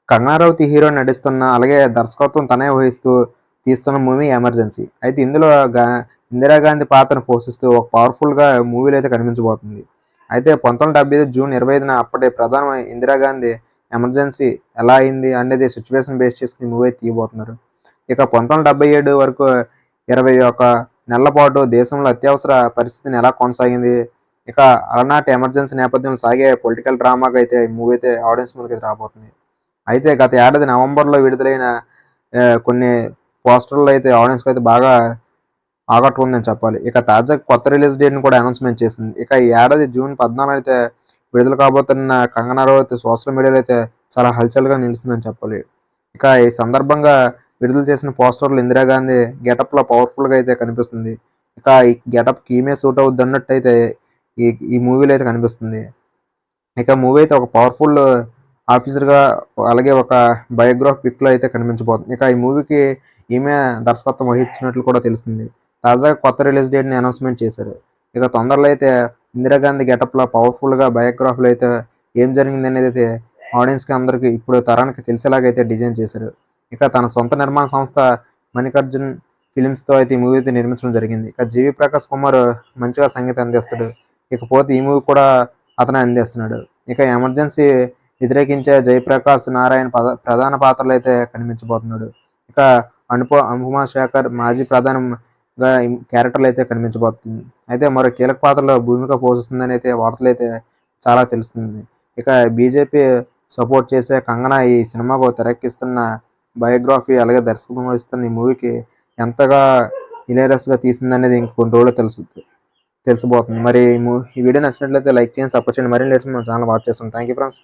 Kangana Ranaut hero నటిస్తున్న, అలాగే దర్శకత్వం తనే వహిస్తూ తీస్తున్న మూవీ 'ఎమర్జెన్సీ'. అయితే ఇందులో ఇందిరాగాంధీ పాత్రను పోషిస్తూ ఒక పవర్‌ఫుల్‌గా మూవీలో అయితే కనిపించబోతుంది. అయితే 1975 జూన్ 25న అప్పటి ప్రధాని ఇందిరాగాంధీ ఎమర్జెన్సీ ఎలా అయింది అనేది సిట్యుయేషన్ బేస్ చేసుకొని మూవీ అయితే తీయబోతున్నారు. ఇక 1977 వరకు 21 నెలల పాటు దేశంలో అత్యవసర పరిస్థితిని ఎలా కొనసాగింది, ఇక అలనాటి ఎమర్జెన్సీ నేపథ్యంలో సాగే పొలిటికల్ డ్రామాగా అయితే ఈ మూవీ అయితే ఆడియన్స్ ముందుకైతే రాబోతుంది. అయితే గత ఏడాది నవంబర్‌లో విడుదలైన కొన్ని పోస్టర్‌లు అయితే ఆడియన్స్‌కి అయితే బాగా ఆకట్టుకుందని చెప్పాలి. ఇక తాజాగా కొత్త రిలీజ్ డేట్‌ని కూడా అనౌన్స్‌మెంట్ చేసింది. ఇక ఈ ఏడాది జూన్ 14 అయితే విడుదల కాబోతున్న 'కంగనా రనౌత్' సోషల్ మీడియాలో అయితే చాలా హల్చల్‌గా నిలుస్తుందని చెప్పాలి. ఇక ఈ సందర్భంగా విడుదల చేసిన పోస్టర్‌లో ఇందిరాగాంధీ గెటప్‌లో పవర్‌ఫుల్‌గా అయితే కనిపిస్తుంది. ఇక ఈ గెటప్‌కి ఈమె సూట్ అవుద్దన్నట్టయితే ఈ ఈ మూవీలో అయితే కనిపిస్తుంది. ఇక మూవీ అయితే ఒక పవర్‌ఫుల్ ఆఫీసర్‌గా, అలాగే ఒక బయోగ్రాఫిక్‌లో అయితే కనిపించబోతుంది. ఇక ఈ మూవీకి ఈమె దర్శకత్వం వహించినట్లు కూడా తెలుస్తుంది. తాజాగా కొత్త రిలీజ్ డేట్‌ని అనౌన్స్‌మెంట్ చేశారు. ఇక తొందరలో అయితే ఇందిరాగాంధీ గెటప్‌లో పవర్‌ఫుల్‌గా బయోగ్రఫీలో అయితే ఏం జరిగిందనేది అయితే ఆడియన్స్‌కి అందరికి ఇప్పుడు తరానికి తెలిసేలాగా అయితే డిజైన్ చేశారు. ఇక తన సొంత నిర్మాణ సంస్థ మల్లికార్జున్ ఫిల్మ్స్‌తో అయితే ఈ మూవీ అయితే నిర్మించడం జరిగింది. ఇక 'జీవి ప్రకాష్ కుమార్' మంచిగా సంగీతం అందిస్తాడు. ఇకపోతే ఈ మూవీ కూడా అతనే అందిస్తున్నాడు. ఇక ఎమర్జెన్సీ వ్యతిరేకించే జయప్రకాష్ నారాయణ్ ప్రధాన పాత్రలో అయితే కనిపించబోతున్నాడు. ఇక అనుపమ శేఖర్ మాజీ ప్రధానిగా క్యారెక్టర్‌లో అయితే కనిపించబోతుంది. అయితే మరో కీలక పాత్రలో భూమిక పోషిస్తుందని అయితే వార్తలైతే చాలా తెలుస్తుంది. ఇక బీజేపీ సపోర్ట్ చేసే కంగనా ఈ సినిమాకు తెరకెక్కిస్తున్న బయోగ్రఫీ, అలాగే దర్శకత్వం వహిస్తున్న ఈ మూవీకి ఎంతగా హిలేరియస్‌గా తీసిందనేది ఇంక కొన్ని రోజుల్లో తెలిసిపోతుంది. మరి ఈ వీడియో నచ్చినట్లయితే లైక్ చేయండి, సపోర్ట్ చేయండి. మరిన్ని లేటెస్ట్ మన ఛానల్ వాచ్ చేస్తాం. Thank you friends.